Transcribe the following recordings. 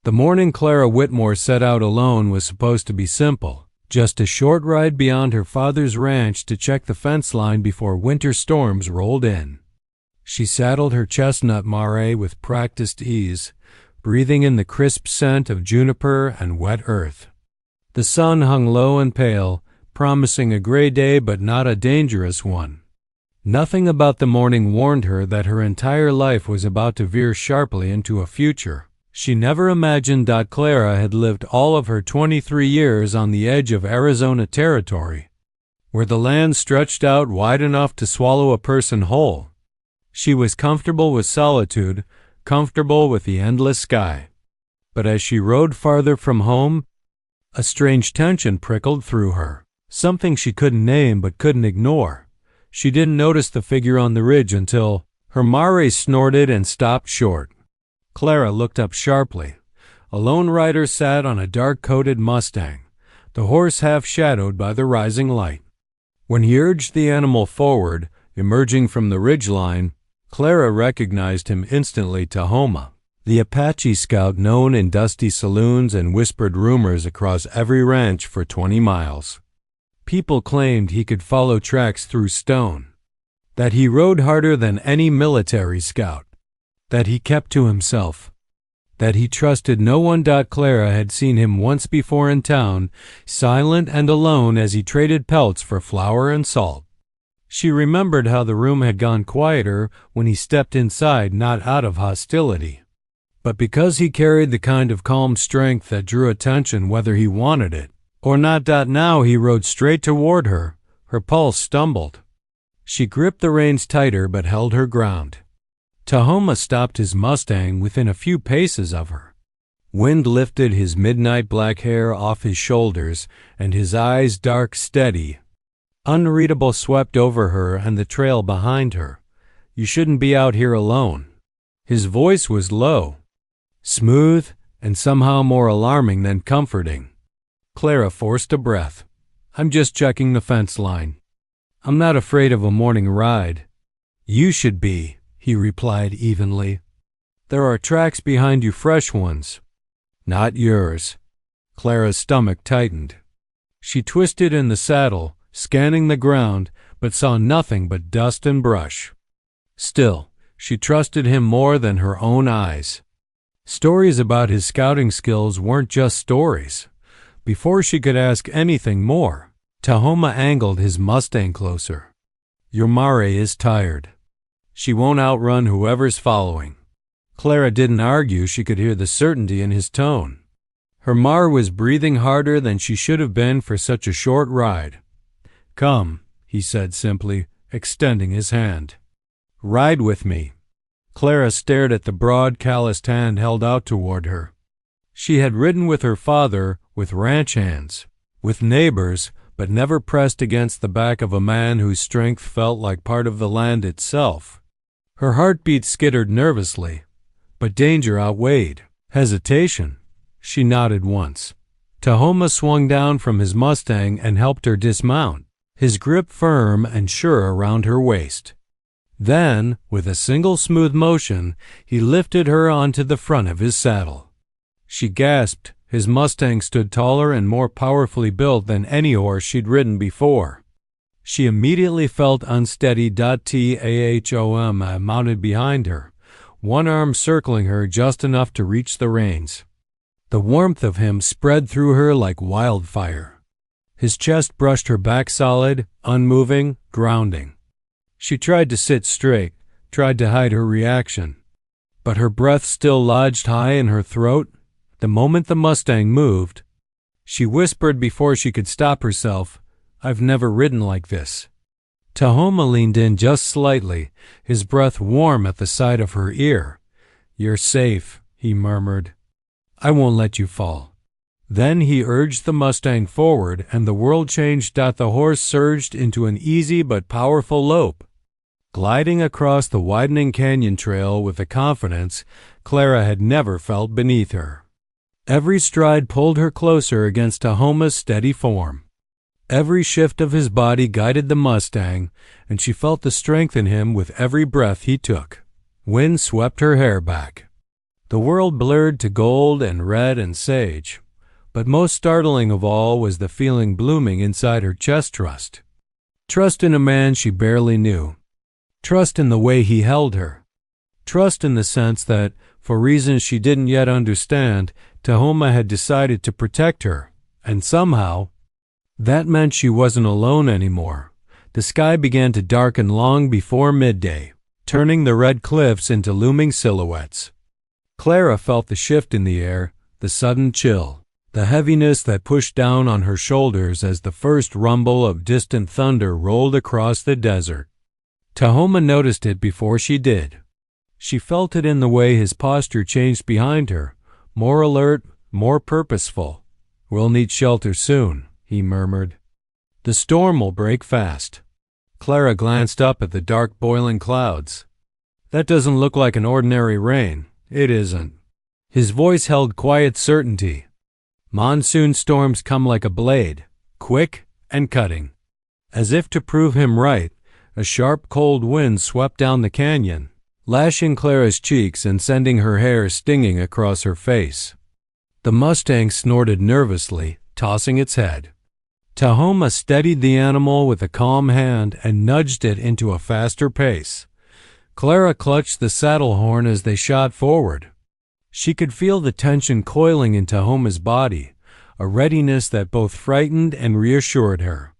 The morning Clara Whitmore set out alone was supposed to be simple, just a short ride beyond her father's ranch to check the fence line before winter storms rolled in. She saddled her chestnut mare with practiced ease, breathing in the crisp scent of juniper and wet earth. The sun hung low and pale, promising a gray day but not a dangerous one. Nothing about the morning warned her that her entire life was about to veer sharply into a future she never imagined. Clara had lived all of her 23 years on the edge of Arizona territory, where the land stretched out wide enough to swallow a person whole. She was comfortable with solitude, comfortable with the endless sky. But as she rode farther from home, a strange tension prickled through her, something she couldn't name but couldn't ignore. She didn't notice the figure on the ridge until her mare snorted and stopped short. Clara looked up sharply. A lone rider sat on a dark-coated Mustang, the horse half shadowed by the rising light. When he urged the animal forward, emerging from the ridgeline, Clara recognized him instantly. Tahoma, the Apache scout known in dusty saloons and whispered rumors across every ranch for 20 miles. People claimed he could follow tracks through stone, that he rode harder than any military scout, that he kept to himself, that he trusted no one. Clara had seen him once before in town, silent and alone as he traded pelts for flour and salt. She remembered how the room had gone quieter when he stepped inside, not out of hostility, but because he carried the kind of calm strength that drew attention whether he wanted it or not. Now he rode straight toward her. Her pulse stumbled. She gripped the reins tighter but held her ground. Tahoma stopped his Mustang within a few paces of her. Wind lifted his midnight black hair off his shoulders, and his eyes, dark, steady, unreadable, swept over her and the trail behind her. "You shouldn't be out here alone." His voice was low, smooth, and somehow more alarming than comforting. Clara forced a breath. "I'm just checking the fence line. I'm not afraid of a morning ride." "You should be," he replied evenly. "There are tracks behind you, fresh ones." "Not yours." Clara's stomach tightened. She twisted in the saddle, scanning the ground, but saw nothing but dust and brush. Still, she trusted him more than her own eyes. Stories about his scouting skills weren't just stories. Before she could ask anything more, Tahoma angled his Mustang closer. "Your mare is tired. She won't outrun whoever's following." Clara didn't argue. She could hear the certainty in his tone. Her mare was breathing harder than she should have been for such a short ride. "Come," he said simply, extending his hand. "Ride with me." Clara stared at the broad, calloused hand held out toward her. She had ridden with her father, with ranch hands, with neighbors, but never pressed against the back of a man whose strength felt like part of the land itself. Her heartbeat skittered nervously, but danger outweighed hesitation. She nodded once. Tahoma swung down from his Mustang and helped her dismount, his grip firm and sure around her waist. Then, with a single smooth motion, he lifted her onto the front of his saddle. She gasped. His Mustang stood taller and more powerfully built than any horse she'd ridden before. She immediately felt unsteady. Tahoma mounted behind her, one arm circling her just enough to reach the reins. The warmth of him spread through her like wildfire. His chest brushed her back solid, unmoving, grounding. She tried to sit straight, tried to hide her reaction, but her breath still lodged high in her throat. The moment the Mustang moved, she whispered before she could stop herself, "I've never ridden like this." Tahoma leaned in just slightly, his breath warm at the side of her ear. "You're safe," he murmured. "I won't let you fall." Then he urged the Mustang forward, and the world changed. The horse surged into an easy but powerful lope, gliding across the widening canyon trail with a confidence Clara had never felt beneath her. Every stride pulled her closer against Tahoma's steady form. Every shift of his body guided the Mustang, and she felt the strength in him with every breath he took. Wind swept her hair back. The world blurred to gold and red and sage, but most startling of all was the feeling blooming inside her chest. Trust in a man she barely knew. Trust in the way he held her. Trust in the sense that, for reasons she didn't yet understand, Tahoma had decided to protect her, and somehow, that meant she wasn't alone anymore. The sky began to darken long before midday, turning the red cliffs into looming silhouettes. Clara felt the shift in the air, the sudden chill, the heaviness that pushed down on her shoulders as the first rumble of distant thunder rolled across the desert. Tahoma noticed it before she did. She felt it in the way his posture changed behind her, more alert, more purposeful. "We'll need shelter soon," he murmured. "The storm will break fast." Clara glanced up at the dark boiling clouds. "That doesn't look like an ordinary rain." "It isn't." His voice held quiet certainty. "Monsoon storms come like a blade, quick and cutting." As if to prove him right, a sharp cold wind swept down the canyon, lashing Clara's cheeks and sending her hair stinging across her face. The mustang snorted nervously, tossing its head. Tahoma steadied the animal with a calm hand and nudged it into a faster pace. Clara clutched the saddle horn as they shot forward. She could feel the tension coiling in Tahoma's body, a readiness that both frightened and reassured her.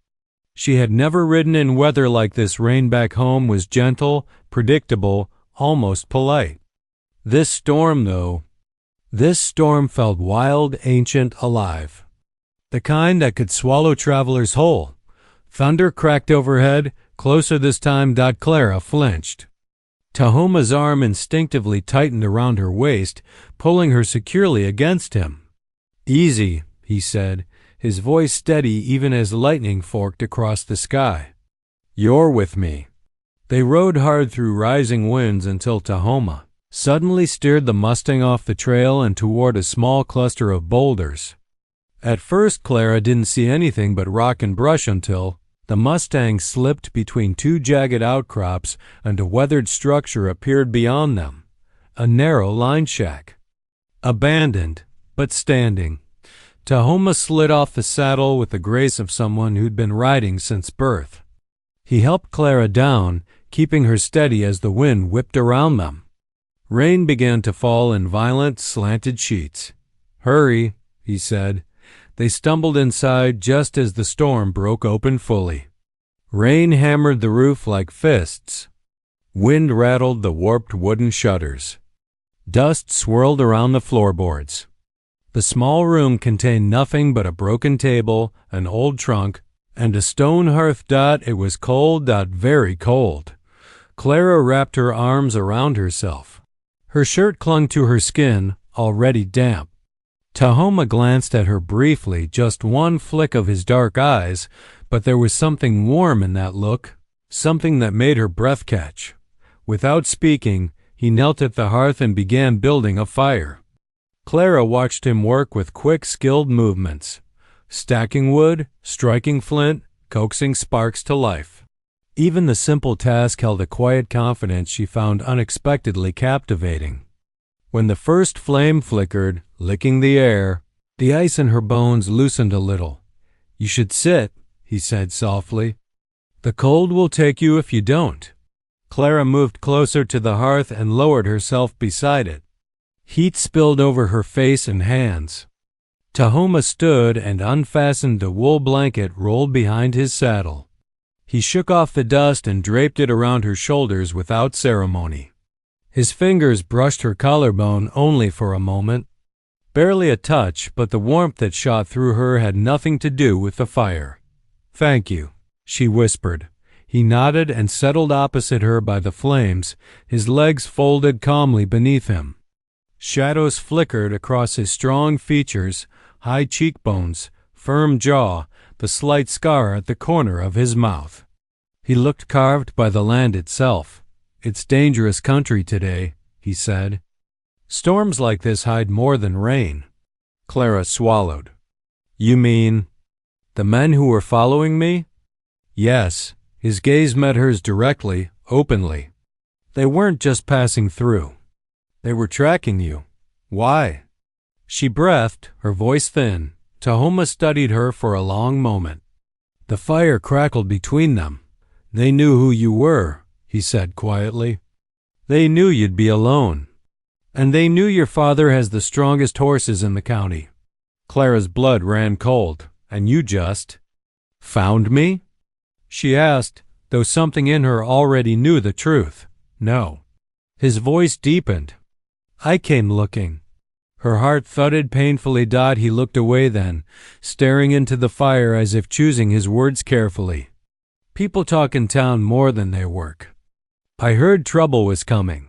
She had never ridden in weather like this. Rain back home was gentle, predictable, almost polite. This storm felt wild, ancient, alive. The kind that could swallow travelers whole. Thunder cracked overhead, closer this time. Clara flinched. Tahoma's arm instinctively tightened around her waist, pulling her securely against him. "Easy," he said, his voice steady even as lightning forked across the sky. "You're with me." They rode hard through rising winds until Tahoma suddenly steered the Mustang off the trail and toward a small cluster of boulders. At first Clara didn't see anything but rock and brush until the Mustang slipped between two jagged outcrops and a weathered structure appeared beyond them, a narrow line shack. Abandoned, but standing. Tahoma slid off the saddle with the grace of someone who'd been riding since birth. He helped Clara down, keeping her steady as the wind whipped around them. Rain began to fall in violent, slanted sheets. "Hurry," he said. They stumbled inside just as the storm broke open fully. Rain hammered the roof like fists. Wind rattled the warped wooden shutters. Dust swirled around the floorboards. The small room contained nothing but a broken table, an old trunk, and a stone hearth. It was cold, very cold. Clara wrapped her arms around herself. Her shirt clung to her skin, already damp. Tahoma glanced at her briefly, just one flick of his dark eyes, but there was something warm in that look, something that made her breath catch. Without speaking, he knelt at the hearth and began building a fire. Clara watched him work with quick, skilled movements, stacking wood, striking flint, coaxing sparks to life. Even the simple task held a quiet confidence she found unexpectedly captivating. When the first flame flickered, licking the air, the ice in her bones loosened a little. "You should sit," he said softly. "The cold will take you if you don't." Clara moved closer to the hearth and lowered herself beside it. Heat spilled over her face and hands. Tahoma stood and unfastened the wool blanket rolled behind his saddle. He shook off the dust and draped it around her shoulders without ceremony. His fingers brushed her collarbone only for a moment. Barely a touch, but the warmth that shot through her had nothing to do with the fire. "Thank you," she whispered. He nodded and settled opposite her by the flames, his legs folded calmly beneath him. Shadows flickered across his strong features, high cheekbones, firm jaw, the slight scar at the corner of his mouth. He looked carved by the land itself. "It's dangerous country today," he said. "Storms like this hide more than rain." Clara swallowed. "You mean the men who were following me?" "Yes." His gaze met hers directly, openly. "They weren't just passing through. They were tracking you. Why? She breathed, her voice thin. Tahoma studied her for a long moment. The fire crackled between them. They knew who you were, he said quietly. They knew you'd be alone. And they knew your father has the strongest horses in the county. Clara's blood ran cold. And you just found me? She asked, though something in her already knew the truth. No. His voice deepened. I came looking. Her heart thudded painfully. He looked away then, staring into the fire as if choosing his words carefully. People talk in town more than they work. I heard trouble was coming.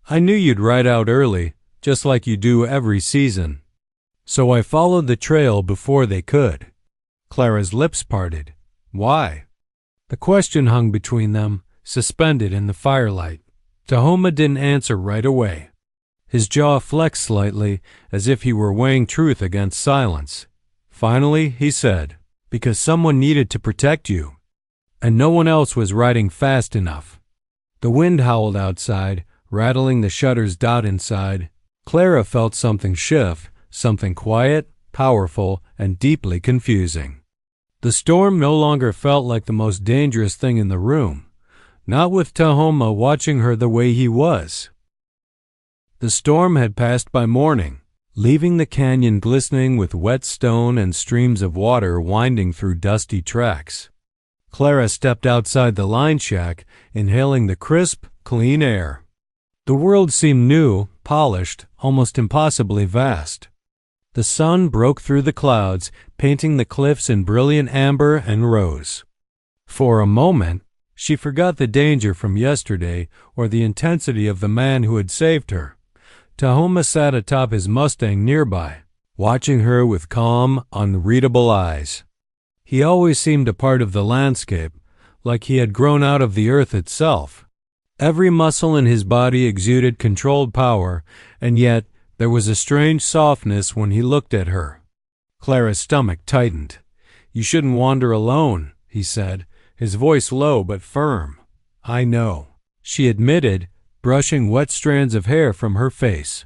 I knew you'd ride out early, just like you do every season. So I followed the trail before they could. Clara's lips parted. Why? The question hung between them, suspended in the firelight. Tahoma didn't answer right away. His jaw flexed slightly, as if he were weighing truth against silence. Finally, he said, because someone needed to protect you, and no one else was riding fast enough. The wind howled outside, rattling the shutters. Inside, Clara felt something shift, something quiet, powerful, and deeply confusing. The storm no longer felt like the most dangerous thing in the room, not with Tahoma watching her the way he was. The storm had passed by morning, leaving the canyon glistening with wet stone and streams of water winding through dusty tracks. Clara stepped outside the line shack, inhaling the crisp, clean air. The world seemed new, polished, almost impossibly vast. The sun broke through the clouds, painting the cliffs in brilliant amber and rose. For a moment, she forgot the danger from yesterday or the intensity of the man who had saved her. Tahoma sat atop his Mustang nearby, watching her with calm, unreadable eyes. He always seemed a part of the landscape, like he had grown out of the earth itself. Every muscle in his body exuded controlled power, and yet there was a strange softness when he looked at her. Clara's stomach tightened. You shouldn't wander alone, he said, his voice low but firm. I know, she admitted, brushing wet strands of hair from her face.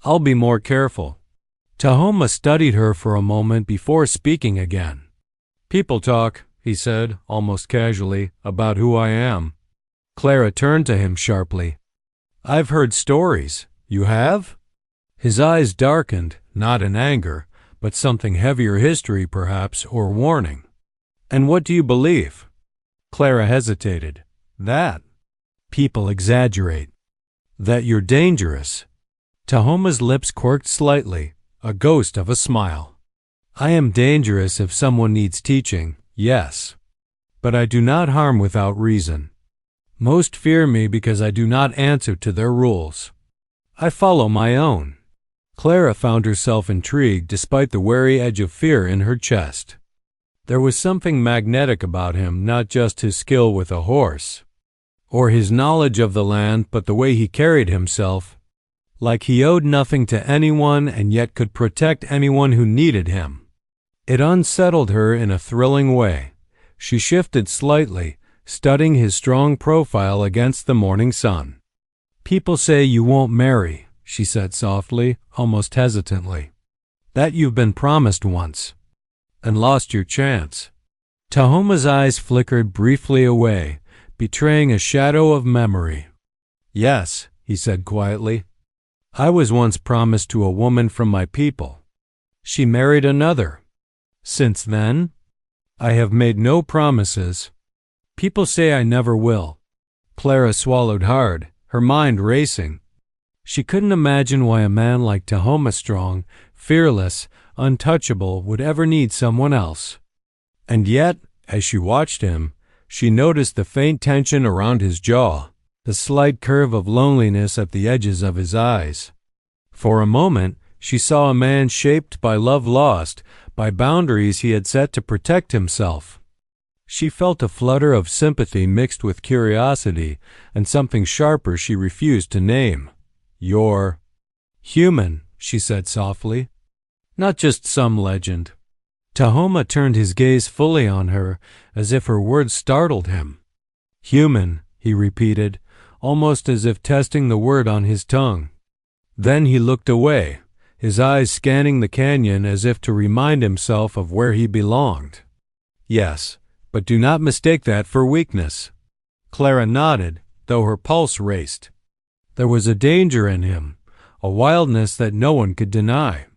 I'll be more careful. Tahoma studied her for a moment before speaking again. People talk, he said, almost casually, about who I am. Clara turned to him sharply. I've heard stories. You have? His eyes darkened, not in anger, but something heavier, history perhaps, or warning. And what do you believe? Clara hesitated. That. People exaggerate. That you're dangerous. Tahoma's lips quirked slightly, a ghost of a smile. I am dangerous if someone needs teaching, yes. But I do not harm without reason. Most fear me because I do not answer to their rules. I follow my own. Clara found herself intrigued despite the wary edge of fear in her chest. There was something magnetic about him, not just his skill with a horse, or his knowledge of the land, but the way he carried himself, like he owed nothing to anyone and yet could protect anyone who needed him. It unsettled her in a thrilling way. She shifted slightly, studying his strong profile against the morning sun. People say you won't marry, she said softly, almost hesitantly. That you've been promised once, and lost your chance. Tahoma's eyes flickered briefly away, betraying a shadow of memory. Yes, he said quietly. I was once promised to a woman from my people. She married another. Since then, I have made no promises. People say I never will. Clara swallowed hard, her mind racing. She couldn't imagine why a man like Tahoma, strong, fearless, untouchable, would ever need someone else. And yet, as she watched him, she noticed the faint tension around his jaw, the slight curve of loneliness at the edges of his eyes. For a moment, she saw a man shaped by love lost, by boundaries he had set to protect himself. She felt a flutter of sympathy mixed with curiosity, and something sharper she refused to name. You're human, she said softly. Not just some legend. Tahoma turned his gaze fully on her, as if her words startled him. Human, he repeated, almost as if testing the word on his tongue. Then he looked away, his eyes scanning the canyon as if to remind himself of where he belonged. Yes, but do not mistake that for weakness. Clara nodded, though her pulse raced. There was a danger in him, a wildness that no one could deny.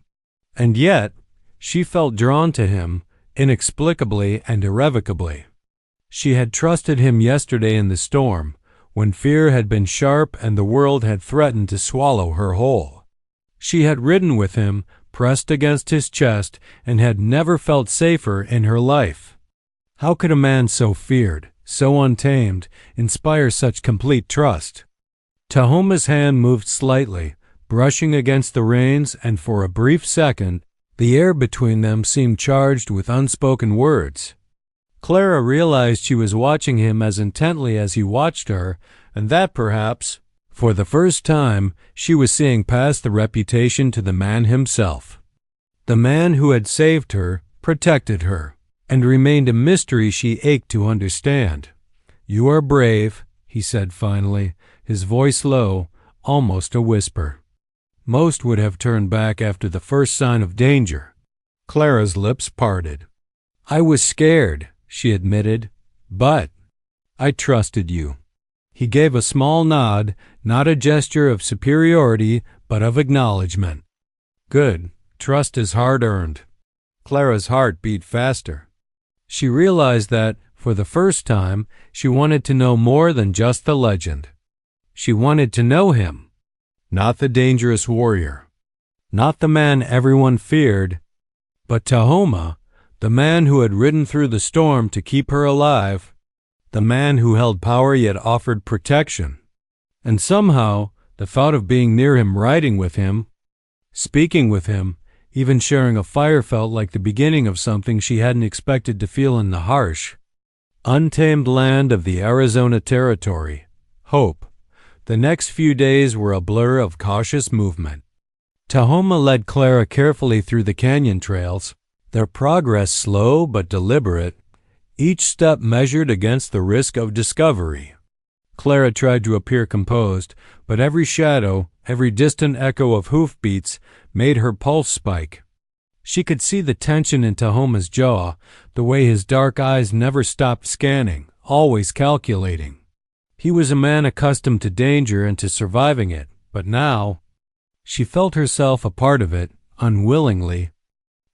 And yet, she felt drawn to him, inexplicably and irrevocably. She had trusted him yesterday in the storm, when fear had been sharp and the world had threatened to swallow her whole. She had ridden with him, pressed against his chest, and had never felt safer in her life. How could a man so feared, so untamed, inspire such complete trust? Tahoma's hand moved slightly, brushing against the reins, and for a brief second, the air between them seemed charged with unspoken words. Clara realized she was watching him as intently as he watched her, and that perhaps, for the first time, she was seeing past the reputation to the man himself. The man who had saved her, protected her, and remained a mystery she ached to understand. "You are brave," he said finally, his voice low, almost a whisper. Most would have turned back after the first sign of danger. Clara's lips parted. "I was scared," she admitted, "but I trusted you." He gave a small nod, not a gesture of superiority, but of acknowledgement. "Good. Trust is hard-earned." Clara's heart beat faster. She realized that, for the first time, she wanted to know more than just the legend. She wanted to know him. Not the dangerous warrior, not the man everyone feared, but Tahoma, the man who had ridden through the storm to keep her alive, the man who held power yet offered protection. And somehow, the thought of being near him, riding with him, speaking with him, even sharing a fire felt like the beginning of something she hadn't expected to feel in the harsh, untamed land of the Arizona Territory. Hope. The next few days were a blur of cautious movement. Tahoma led Clara carefully through the canyon trails, their progress slow but deliberate, each step measured against the risk of discovery. Clara tried to appear composed, but every shadow, every distant echo of hoofbeats made her pulse spike. She could see the tension in Tahoma's jaw, the way his dark eyes never stopped scanning, always calculating. He was a man accustomed to danger and to surviving it, but now she felt herself a part of it, unwillingly.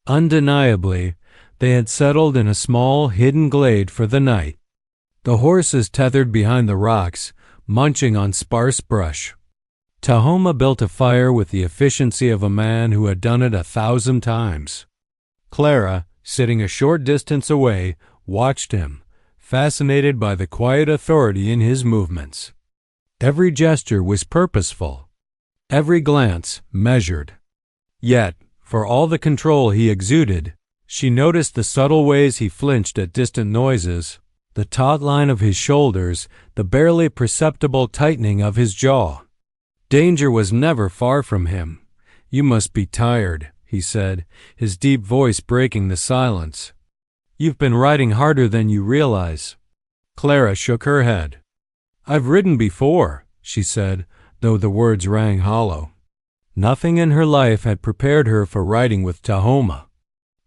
Undeniably, they had settled in a small, hidden glade for the night. The horses tethered behind the rocks, munching on sparse brush. Tahoma built a fire with the efficiency of a man who had done it 1,000 times. Clara, sitting a short distance away, watched him, fascinated by the quiet authority in his movements. Every gesture was purposeful, every glance measured. Yet, for all the control he exuded, she noticed the subtle ways he flinched at distant noises, the taut line of his shoulders, the barely perceptible tightening of his jaw. Danger was never far from him. "You must be tired," he said, his deep voice breaking the silence. "You've been riding harder than you realize." Clara shook her head. "I've ridden before," she said, though the words rang hollow. Nothing in her life had prepared her for riding with Tahoma.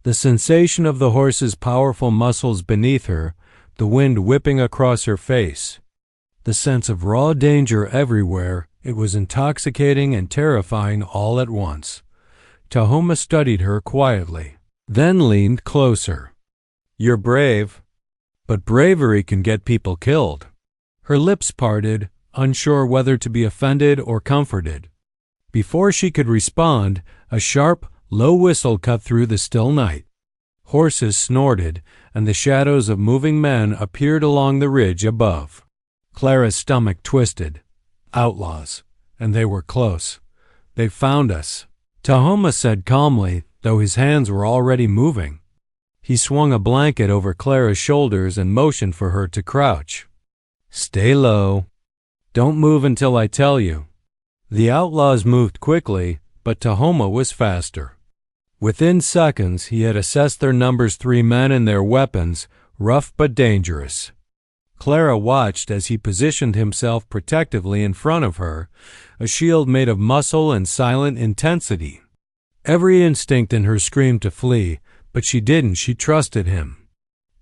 The sensation of the horse's powerful muscles beneath her, the wind whipping across her face, the sense of raw danger everywhere, it was intoxicating and terrifying all at once. Tahoma studied her quietly, then leaned closer. "You're brave, but bravery can get people killed." Her lips parted, unsure whether to be offended or comforted. Before she could respond, a sharp, low whistle cut through the still night. Horses snorted, and the shadows of moving men appeared along the ridge above. Clara's stomach twisted. Outlaws, and they were close. "They've found us," Tahoma said calmly, though his hands were already moving. He swung a blanket over Clara's shoulders and motioned for her to crouch. "Stay low. Don't move until I tell you." The outlaws moved quickly, but Tahoma was faster. Within seconds, he had assessed their numbers 3 men and their weapons, rough but dangerous. Clara watched as he positioned himself protectively in front of her, a shield made of muscle and silent intensity. Every instinct in her screamed to flee, but she didn't. She trusted him.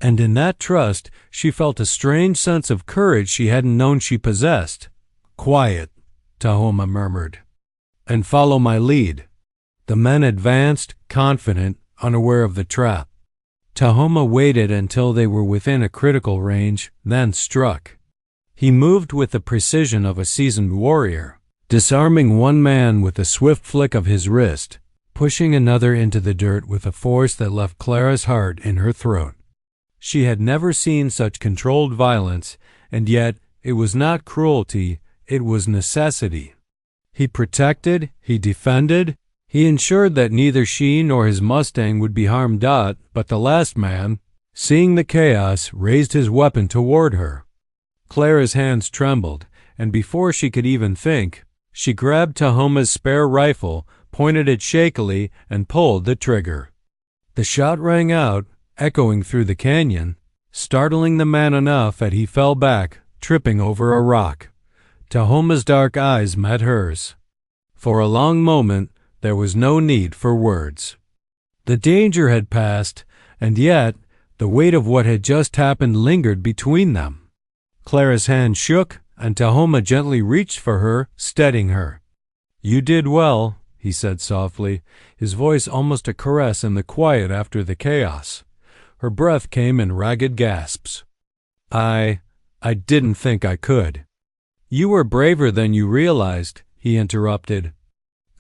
And in that trust, she felt a strange sense of courage she hadn't known she possessed. "Quiet," Tahoma murmured, "and follow my lead." The men advanced, confident, unaware of the trap. Tahoma waited until they were within a critical range, then struck. He moved with the precision of a seasoned warrior, disarming one man with a swift flick of his wrist, pushing another into the dirt with a force that left Clara's heart in her throat. She had never seen such controlled violence, and yet it was not cruelty, it was necessity. He protected, he defended, he ensured that neither she nor his Mustang would be harmed. But the last man, seeing the chaos, raised his weapon toward her. Clara's hands trembled, and before she could even think, she grabbed Tahoma's spare rifle, pointed it shakily, and pulled the trigger. The shot rang out, echoing through the canyon, startling the man enough that he fell back, tripping over a rock. Tahoma's dark eyes met hers. For a long moment, there was no need for words. The danger had passed, and yet the weight of what had just happened lingered between them. Clara's hand shook, and Tahoma gently reached for her, steadying her. "You did well," he said softly, his voice almost a caress in the quiet after the chaos. Her breath came in ragged gasps. I didn't think I could." "You were braver than you realized," he interrupted.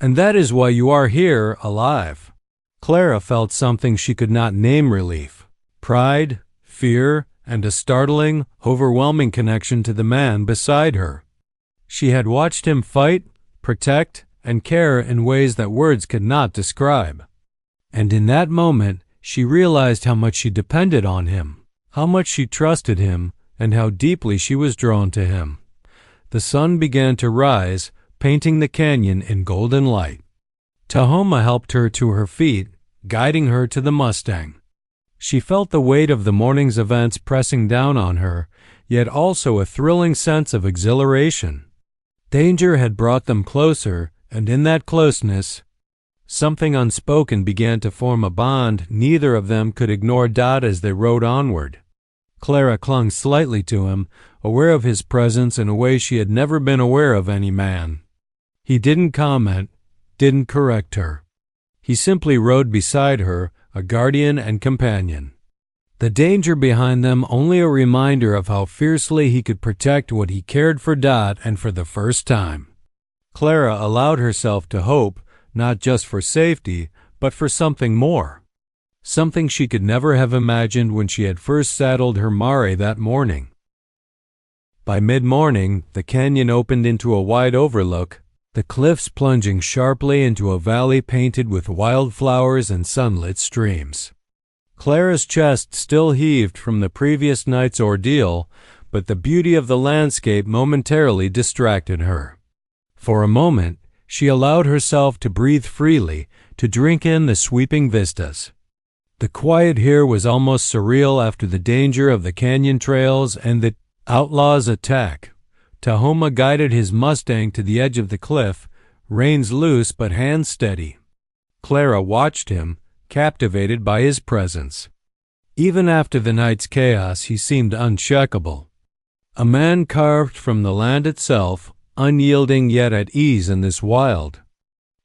"And that is why you are here, alive." Clara felt something she could not name: relief, pride, fear, and a startling, overwhelming connection to the man beside her. She had watched him fight, protect, and care in ways that words could not describe. And in that moment, she realized how much she depended on him, how much she trusted him, and how deeply she was drawn to him. The sun began to rise, painting the canyon in golden light. Tahoma helped her to her feet, guiding her to the Mustang. She felt the weight of the morning's events pressing down on her, yet also a thrilling sense of exhilaration. Danger had brought them closer, and in that closeness, something unspoken began to form a bond neither of them could ignore. As they rode onward, Clara clung slightly to him, aware of his presence in a way she had never been aware of any man. He didn't comment, didn't correct her. He simply rode beside her, a guardian and companion. The danger behind them only a reminder of how fiercely he could protect what he cared for. And for the first time, Clara allowed herself to hope, not just for safety, but for something more. Something she could never have imagined when she had first saddled her mare that morning. By mid-morning, the canyon opened into a wide overlook, the cliffs plunging sharply into a valley painted with wildflowers and sunlit streams. Clara's chest still heaved from the previous night's ordeal, but the beauty of the landscape momentarily distracted her. For a moment, she allowed herself to breathe freely, to drink in the sweeping vistas. The quiet here was almost surreal after the danger of the canyon trails and the outlaws' attack. Tahoma guided his Mustang to the edge of the cliff, reins loose but hands steady. Clara watched him, captivated by his presence. Even after the night's chaos, he seemed unshakable. A man carved from the land itself, unyielding yet at ease in this wild,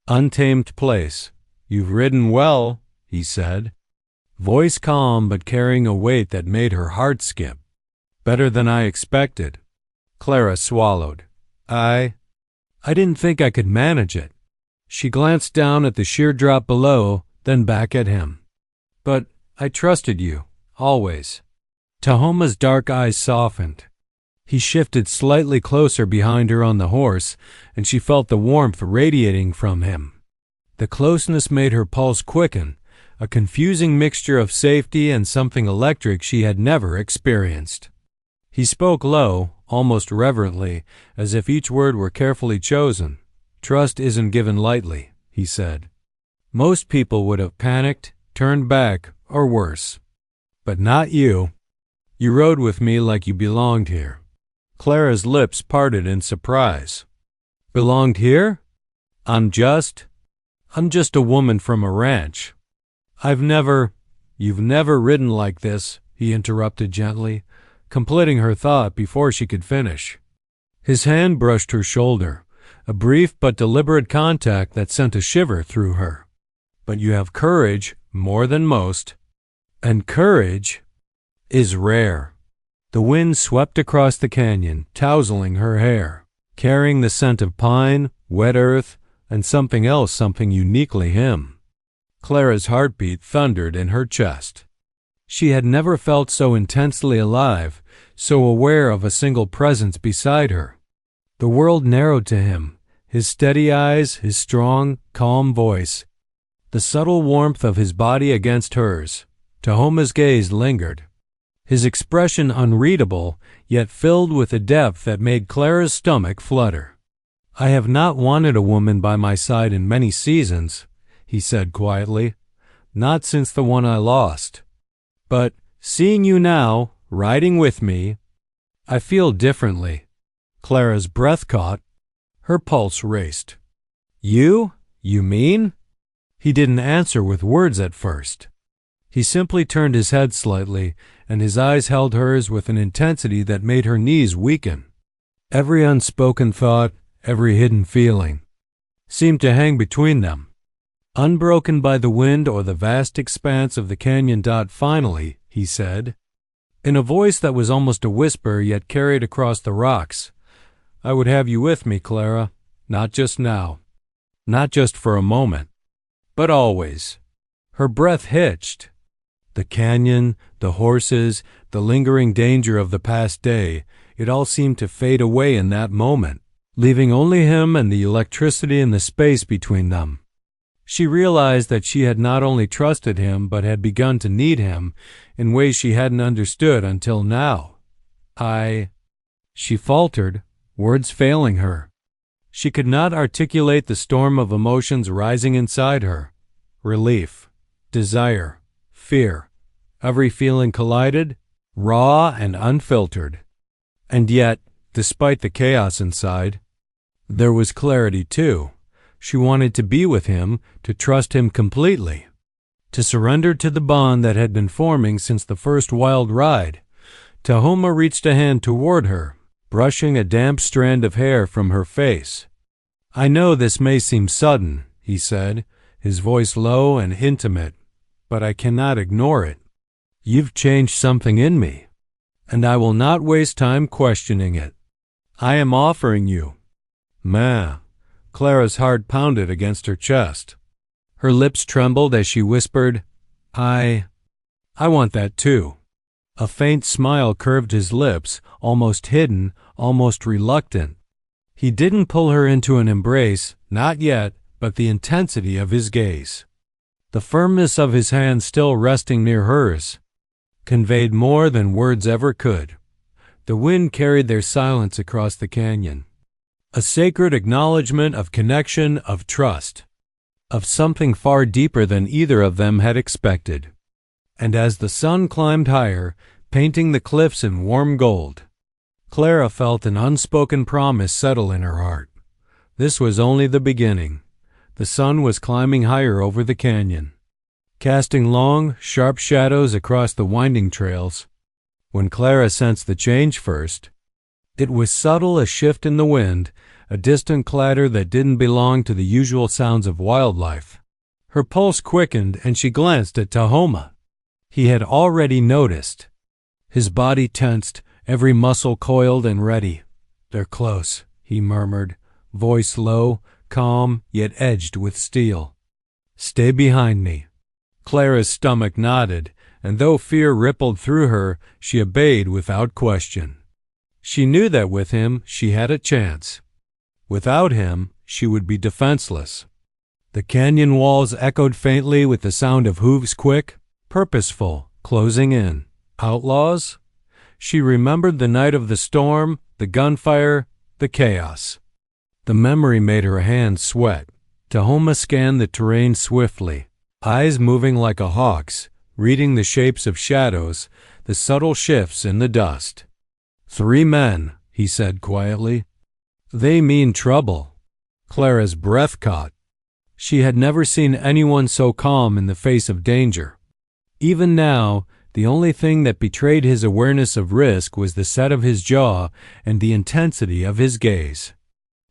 untamed place. "You've ridden well," he said, voice calm but carrying a weight that made her heart skip. "Better than I expected." Clara swallowed. I didn't think I could manage it." She glanced down at the sheer drop below, then back at him. "But I trusted you, always." Tahoma's dark eyes softened. He shifted slightly closer behind her on the horse, and she felt the warmth radiating from him. The closeness made her pulse quicken, a confusing mixture of safety and something electric she had never experienced. He spoke low, almost reverently, as if each word were carefully chosen. "Trust isn't given lightly," he said. "Most people would have panicked, turned back, or worse. But not you." You rode with me like you belonged here." Clara's lips parted in surprise. "Belonged here? I'm just a woman from a ranch. You've never ridden like this," he interrupted gently, completing her thought before she could finish. His hand brushed her shoulder, a brief but deliberate contact that sent a shiver through her. "But you have courage, more than most. And courage is rare." The wind swept across the canyon, tousling her hair, carrying the scent of pine, wet earth, and something uniquely him. Clara's heartbeat thundered in her chest. She had never felt so intensely alive, so aware of a single presence beside her. The world narrowed to him, his steady eyes, his strong, calm voice, the subtle warmth of his body against hers. Tahoma's gaze lingered, his expression unreadable, yet filled with a depth that made Clara's stomach flutter. "I have not wanted a woman by my side in many seasons," he said quietly, "not since the one I lost. But seeing you now, riding with me, I feel differently." Clara's breath caught. Her pulse raced. "You mean?" He didn't answer with words at first. He simply turned his head slightly, and his eyes held hers with an intensity that made her knees weaken. Every unspoken thought, every hidden feeling, seemed to hang between them, unbroken by the wind or the vast expanse of the canyon. "Finally," he said, in a voice that was almost a whisper yet carried across the rocks, "I would have you with me, Clara. Not just now, not just for a moment, but always." Her breath hitched. The canyon, the horses, the lingering danger of the past day, it all seemed to fade away in that moment, leaving only him and the electricity in the space between them. She realized that she had not only trusted him but had begun to need him in ways she hadn't understood until now. She faltered, words failing her. She could not articulate the storm of emotions rising inside her. Relief, desire, fear, every feeling collided, raw and unfiltered. And yet, despite the chaos inside, there was clarity too. She wanted to be with him, to trust him completely, to surrender to the bond that had been forming since the first wild ride. Tahoma reached a hand toward her, brushing a damp strand of hair from her face. "I know this may seem sudden," he said, his voice low and intimate, "but I cannot ignore it. You've changed something in me, and I will not waste time questioning it. I am offering you." "Ma." Clara's heart pounded against her chest. Her lips trembled as she whispered, I want that too." A faint smile curved his lips, almost hidden, almost reluctant. He didn't pull her into an embrace, not yet, but the intensity of his gaze, the firmness of his hand still resting near hers, conveyed more than words ever could. The wind carried their silence across the canyon, a sacred acknowledgement of connection, of trust, of something far deeper than either of them had expected. And as the sun climbed higher, painting the cliffs in warm gold, Clara felt an unspoken promise settle in her heart. This was only the beginning. The sun was climbing higher over the canyon, casting long, sharp shadows across the winding trails. When Clara sensed the change first, it was subtle, a shift in the wind, a distant clatter that didn't belong to the usual sounds of wildlife. Her pulse quickened and she glanced at Tahoma. He had already noticed. His body tensed, every muscle coiled and ready. "They're close," he murmured, voice low, calm, yet edged with steel. "Stay behind me." Clara's stomach nodded, and though fear rippled through her, she obeyed without question. She knew that with him she had a chance. Without him, she would be defenseless. The canyon walls echoed faintly with the sound of hooves, quick, purposeful, closing in. Outlaws? She remembered the night of the storm, the gunfire, the chaos. The memory made her hands sweat. Tahoma scanned the terrain swiftly, eyes moving like a hawk's, reading the shapes of shadows, the subtle shifts in the dust. 3 men, he said quietly. They mean trouble. Clara's breath caught. She had never seen anyone so calm in the face of danger. Even now, the only thing that betrayed his awareness of risk was the set of his jaw and the intensity of his gaze.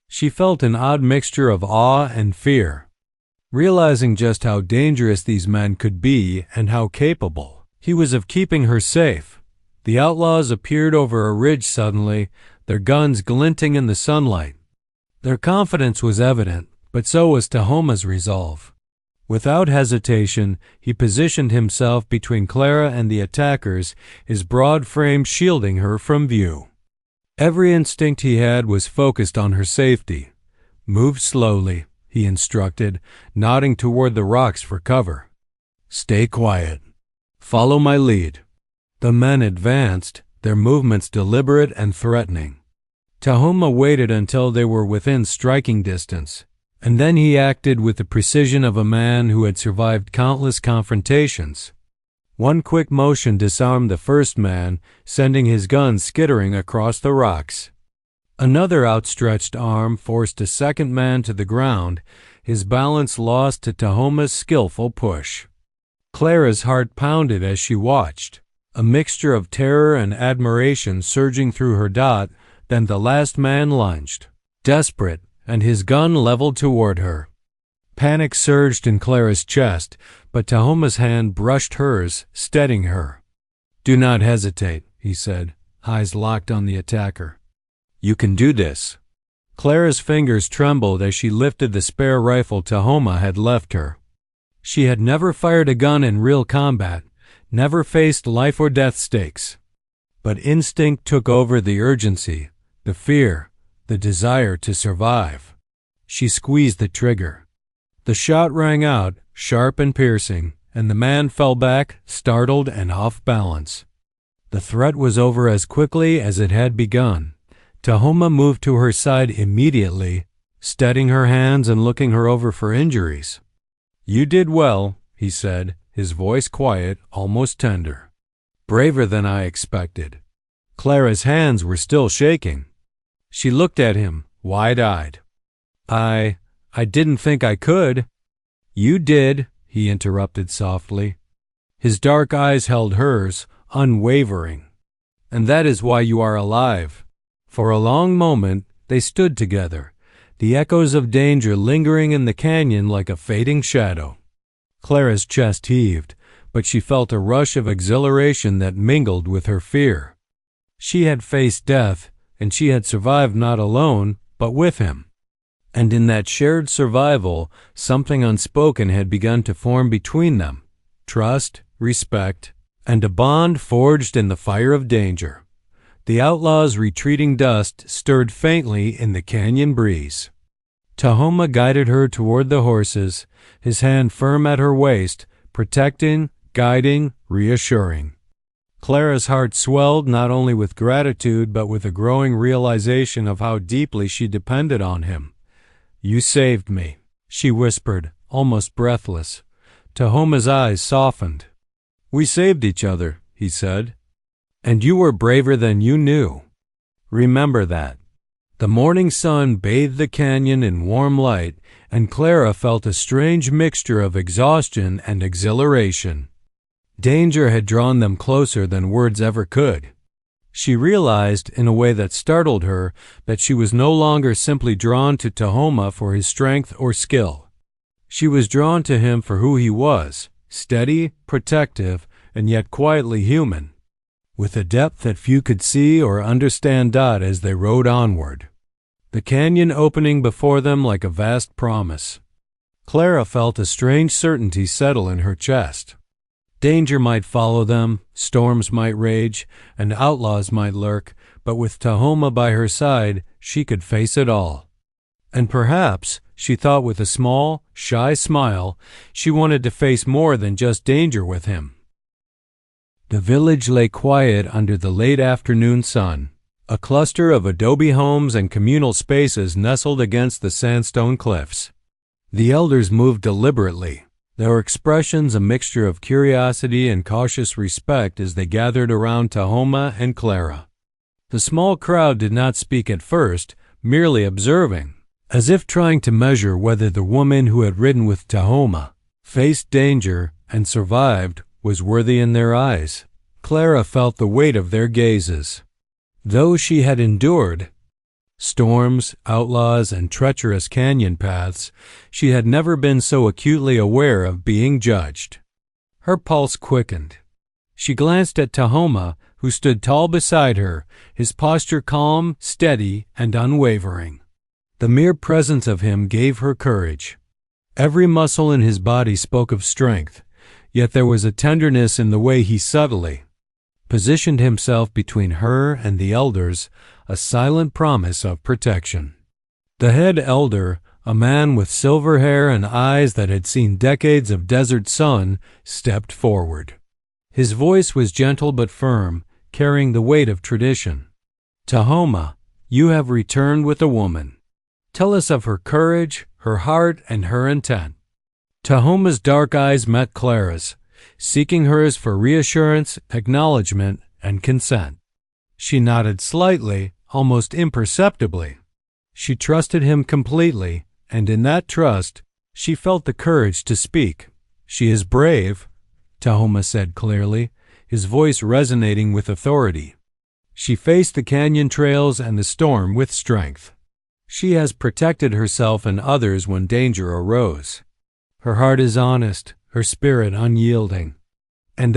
She felt an odd mixture of awe and fear, realizing just how dangerous these men could be and how capable he was of keeping her safe. The outlaws appeared over a ridge suddenly, their guns glinting in the sunlight. Their confidence was evident, but so was Tahoma's resolve. Without hesitation, he positioned himself between Clara and the attackers, his broad frame shielding her from view. Every instinct he had was focused on her safety. Move slowly, he instructed, nodding toward the rocks for cover. Stay quiet. Follow my lead. The men advanced, their movements deliberate and threatening. Tahoma waited until they were within striking distance, and then he acted with the precision of a man who had survived countless confrontations. One quick motion disarmed the first man, sending his gun skittering across the rocks. Another outstretched arm forced a second man to the ground, his balance lost to Tahoma's skillful push. Clara's heart pounded as she watched, a mixture of terror and admiration surging through her dot. Then the last man lunged, desperate, and his gun leveled toward her. Panic surged in Clara's chest, but Tahoma's hand brushed hers, steadying her. Do not hesitate, he said, eyes locked on the attacker. You can do this. Clara's fingers trembled as she lifted the spare rifle Tahoma had left her. She had never fired a gun in real combat, never faced life or death stakes. But instinct took over the urgency, the fear, the desire to survive. She squeezed the trigger. The shot rang out, sharp and piercing, and the man fell back, startled and off balance. The threat was over as quickly as it had begun. Tahoma moved to her side immediately, steadying her hands and looking her over for injuries. You did well, he said, his voice quiet, almost tender. Braver than I expected. Clara's hands were still shaking. She looked at him, wide-eyed. I didn't think I could. You did, he interrupted softly. His dark eyes held hers, unwavering. And that is why you are alive. For a long moment, they stood together, the echoes of danger lingering in the canyon like a fading shadow. Clara's chest heaved, but she felt a rush of exhilaration that mingled with her fear. She had faced death, and she had survived not alone, but with him. And in that shared survival, something unspoken had begun to form between them. Trust, respect, and a bond forged in the fire of danger. The outlaw's retreating dust stirred faintly in the canyon breeze. Tahoma guided her toward the horses, his hand firm at her waist, protecting, guiding, reassuring. Clara's heart swelled not only with gratitude but with a growing realization of how deeply she depended on him. You saved me, she whispered, almost breathless. Tahoma's eyes softened. We saved each other, he said. And you were braver than you knew. Remember that. The morning sun bathed the canyon in warm light, and Clara felt a strange mixture of exhaustion and exhilaration. Danger had drawn them closer than words ever could. She realized, in a way that startled her, that she was no longer simply drawn to Tahoma for his strength or skill. She was drawn to him for who he was, steady, protective, and yet quietly human, with a depth that few could see or understand. As they rode onward, the canyon opening before them like a vast promise. Clara felt a strange certainty settle in her chest. Danger might follow them, storms might rage, and outlaws might lurk, but with Tahoma by her side, she could face it all. And perhaps, she thought with a small, shy smile, she wanted to face more than just danger with him. The village lay quiet under the late afternoon sun, a cluster of adobe homes and communal spaces nestled against the sandstone cliffs. The elders moved deliberately, their expressions a mixture of curiosity and cautious respect as they gathered around Tahoma and Clara. The small crowd did not speak at first, merely observing, as if trying to measure whether the woman who had ridden with Tahoma, faced danger, and survived, was worthy in their eyes. Clara felt the weight of their gazes. Though she had endured storms, outlaws, and treacherous canyon paths, she had never been so acutely aware of being judged. Her pulse quickened. She glanced at Tahoma, who stood tall beside her, his posture calm, steady, and unwavering. The mere presence of him gave her courage. Every muscle in his body spoke of strength, yet there was a tenderness in the way he subtly positioned himself between her and the elders, a silent promise of protection. The head elder, a man with silver hair and eyes that had seen decades of desert sun, stepped forward. His voice was gentle but firm, carrying the weight of tradition. "Tahoma, you have returned with a woman. Tell us of her courage, her heart, and her intent." Tahoma's dark eyes met Clara's, seeking hers for reassurance, acknowledgement, and consent. She nodded slightly, almost imperceptibly. She trusted him completely, and in that trust, she felt the courage to speak. "She is brave," Tahoma said clearly, his voice resonating with authority. "She faced the canyon trails and the storm with strength. She has protected herself and others when danger arose. Her heart is honest, her spirit unyielding. And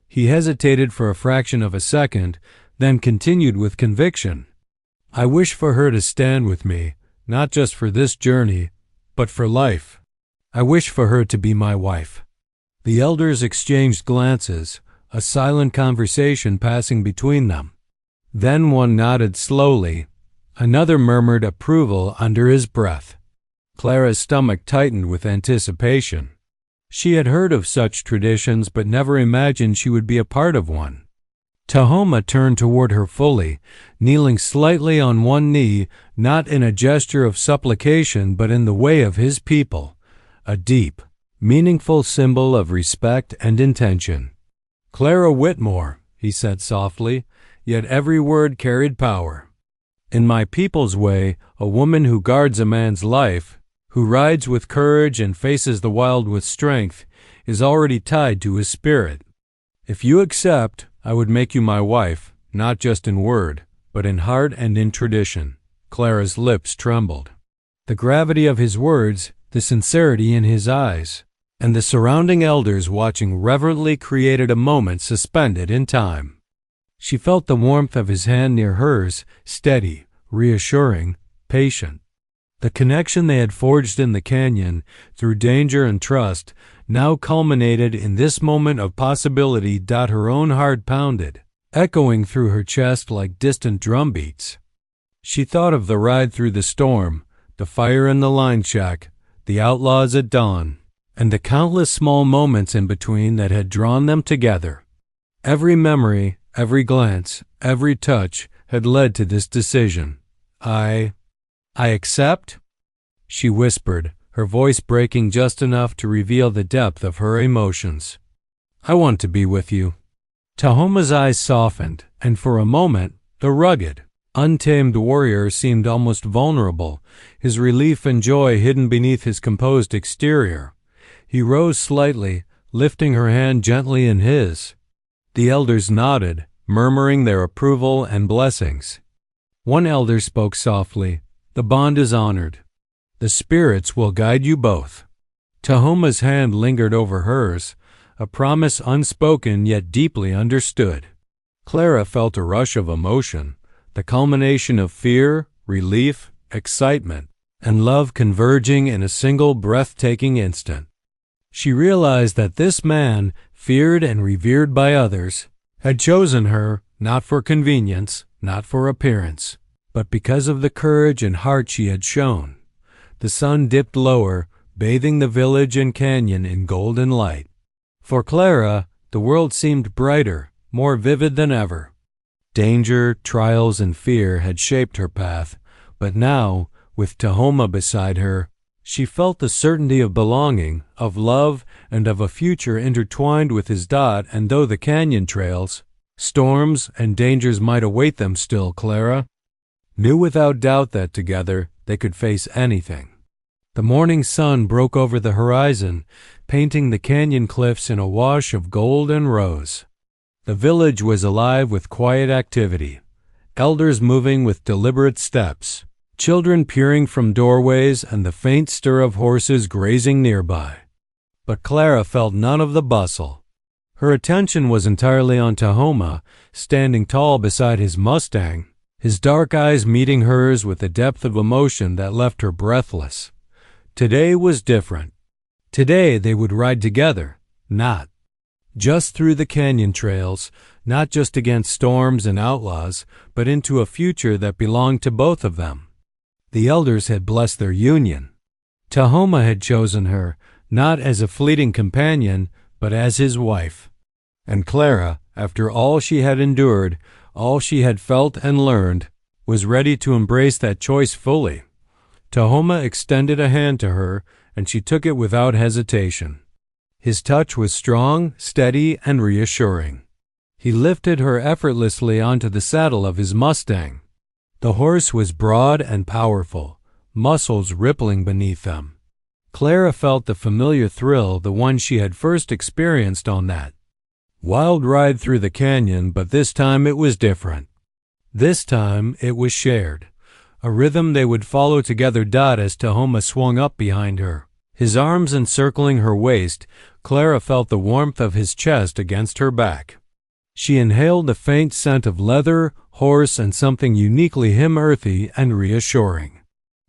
he hesitated for a fraction of a second, then continued with conviction. "I wish for her to stand with me, not just for this journey, but for life. I wish for her to be my wife." The elders exchanged glances, a silent conversation passing between them. Then one nodded slowly, another murmured approval under his breath. Clara's stomach tightened with anticipation. She had heard of such traditions but never imagined she would be a part of one. Tahoma turned toward her fully, kneeling slightly on one knee, not in a gesture of supplication but in the way of his people, a deep, meaningful symbol of respect and intention. "Clara Whitmore," he said softly, yet every word carried power. "In my people's way, a woman who guards a man's life, who rides with courage and faces the wild with strength, is already tied to his spirit. If you accept, I would make you my wife, not just in word, but in heart and in tradition." Clara's lips trembled. The gravity of his words, the sincerity in his eyes, and the surrounding elders watching reverently created a moment suspended in time. She felt the warmth of his hand near hers, steady, reassuring, patient. The connection they had forged in the canyon, through danger and trust, now culminated in this moment of possibility. Her own heart pounded, echoing through her chest like distant drumbeats. She thought of the ride through the storm, the fire in the line shack, the outlaws at dawn, and the countless small moments in between that had drawn them together. Every memory, every glance, every touch had led to this decision. I accept," she whispered, her voice breaking just enough to reveal the depth of her emotions. "I want to be with you." Tahoma's eyes softened, and for a moment, the rugged, untamed warrior seemed almost vulnerable, his relief and joy hidden beneath his composed exterior. He rose slightly, lifting her hand gently in his. The elders nodded, murmuring their approval and blessings. One elder spoke softly, "The bond is honored. The spirits will guide you both." Tahoma's hand lingered over hers, a promise unspoken yet deeply understood. Clara felt a rush of emotion, the culmination of fear, relief, excitement, and love converging in a single breathtaking instant. She realized that this man, feared and revered by others, had chosen her not for convenience, not for appearance, but because of the courage and heart she had shown. The sun dipped lower, bathing the village and canyon in golden light. For Clara, the world seemed brighter, more vivid than ever. Danger, trials, and fear had shaped her path, but now, with Tahoma beside her, She felt the certainty of belonging, of love, and of a future intertwined with his dot, and though the canyon trails, storms, and dangers might await them still, Clara knew without doubt that together they could face anything. The morning sun broke over the horizon, painting the canyon cliffs in a wash of gold and rose. The village was alive with quiet activity, elders moving with deliberate steps, children peering from doorways, and the faint stir of horses grazing nearby. But Clara felt none of the bustle. Her attention was entirely on Tahoma, standing tall beside his Mustang, his dark eyes meeting hers with a depth of emotion that left her breathless. Today was different. Today they would ride together, not just through the canyon trails, not just against storms and outlaws, but into a future that belonged to both of them. The elders had blessed their union. Tahoma had chosen her, not as a fleeting companion, but as his wife. And Clara, after all she had endured, all she had felt and learned, was ready to embrace that choice fully. Tahoma extended a hand to her, and she took it without hesitation. His touch was strong, steady, and reassuring. He lifted her effortlessly onto the saddle of his Mustang. The horse was broad and powerful, muscles rippling beneath them. Clara felt the familiar thrill, the one she had first experienced on that wild ride through the canyon, but this time it was different. This time it was shared, a rhythm they would follow together. As Tahoma swung up behind her, his arms encircling her waist, Clara felt the warmth of his chest against her back. She inhaled the faint scent of leather, horse, and something uniquely him, earthy and reassuring.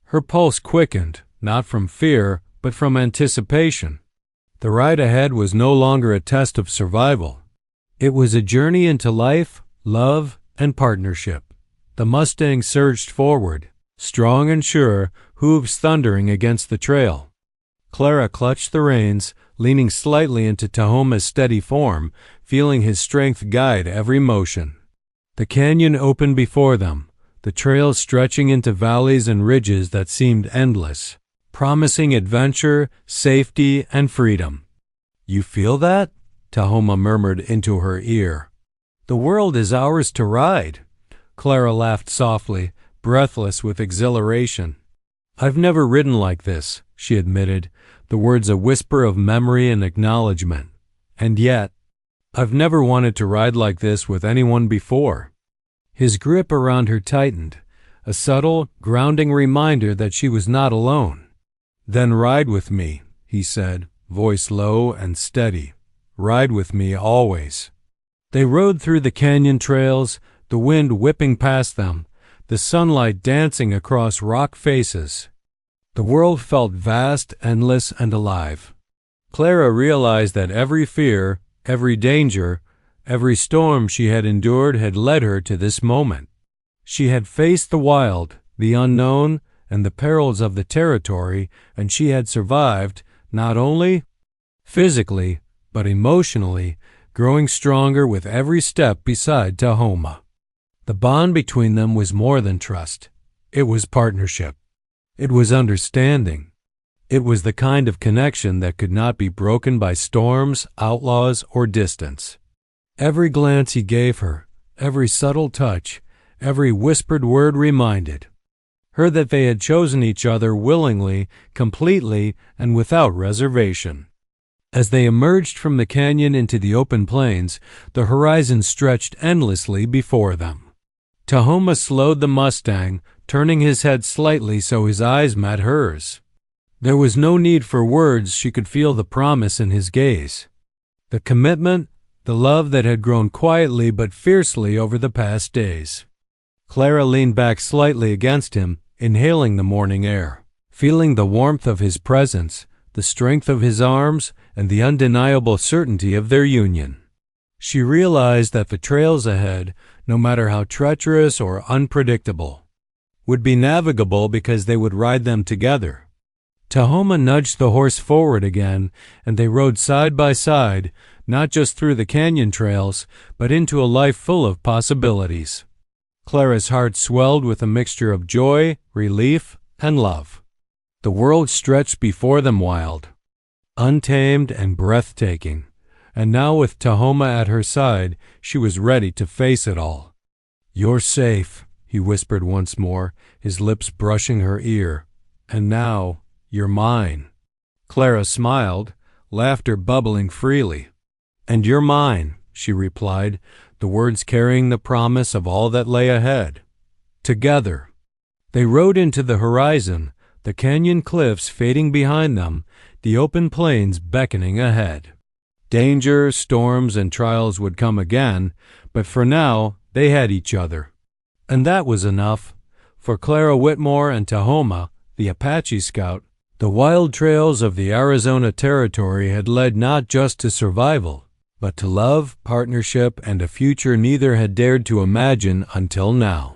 Her pulse quickened, not from fear, but from anticipation. The ride ahead was no longer a test of survival. It was a journey into life, love, and partnership. The Mustang surged forward, strong and sure, hooves thundering against the trail. Clara clutched the reins, leaning slightly into Tahoma's steady form, feeling his strength guide every motion. The canyon opened before them, the trail stretching into valleys and ridges that seemed endless, promising adventure, safety, and freedom. "You feel that?" Tahoma murmured into her ear. "The world is ours to ride." Clara laughed softly, breathless with exhilaration. "I've never ridden like this," she admitted, the words a whisper of memory and acknowledgement. "And yet, I've never wanted to ride like this with anyone before." His grip around her tightened, a subtle, grounding reminder that she was not alone. "Then ride with me," he said, voice low and steady. "Ride with me always." They rode through the canyon trails, the wind whipping past them, the sunlight dancing across rock faces. The world felt vast, endless, and alive. Clara realized that every fear, every danger, every storm she had endured had led her to this moment. She had faced the wild, the unknown, and the perils of the territory, and she had survived, not only physically, but emotionally, growing stronger with every step beside Tahoma. The bond between them was more than trust. It was partnership. It was understanding. It was the kind of connection that could not be broken by storms, outlaws, or distance. Every glance he gave her, every subtle touch, every whispered word reminded her that they had chosen each other willingly, completely, and without reservation. As they emerged from the canyon into the open plains, the horizon stretched endlessly before them. Tahoma slowed the Mustang, turning his head slightly so his eyes met hers. There was no need for words. She could feel the promise in his gaze, the commitment, the love that had grown quietly but fiercely over the past days. Clara leaned back slightly against him, inhaling the morning air, feeling the warmth of his presence, the strength of his arms, and the undeniable certainty of their union. She realized that the trails ahead, no matter how treacherous or unpredictable, would be navigable because they would ride them together. Tahoma nudged the horse forward again, and they rode side by side, not just through the canyon trails, but into a life full of possibilities. Clara's heart swelled with a mixture of joy, relief, and love. The world stretched before them wild, untamed and breathtaking, and now with Tahoma at her side, she was ready to face it all. "You're safe," he whispered once more, his lips brushing her ear. "And now, you're mine." Clara smiled, laughter bubbling freely. "And you're mine," she replied, the words carrying the promise of all that lay ahead. Together. They rode into the horizon, the canyon cliffs fading behind them, the open plains beckoning ahead. Danger, storms, and trials would come again, but for now they had each other. And that was enough. For Clara Whitmore and Tahoma, the Apache scout, the wild trails of the Arizona Territory had led not just to survival, but to love, partnership, and a future neither had dared to imagine until now.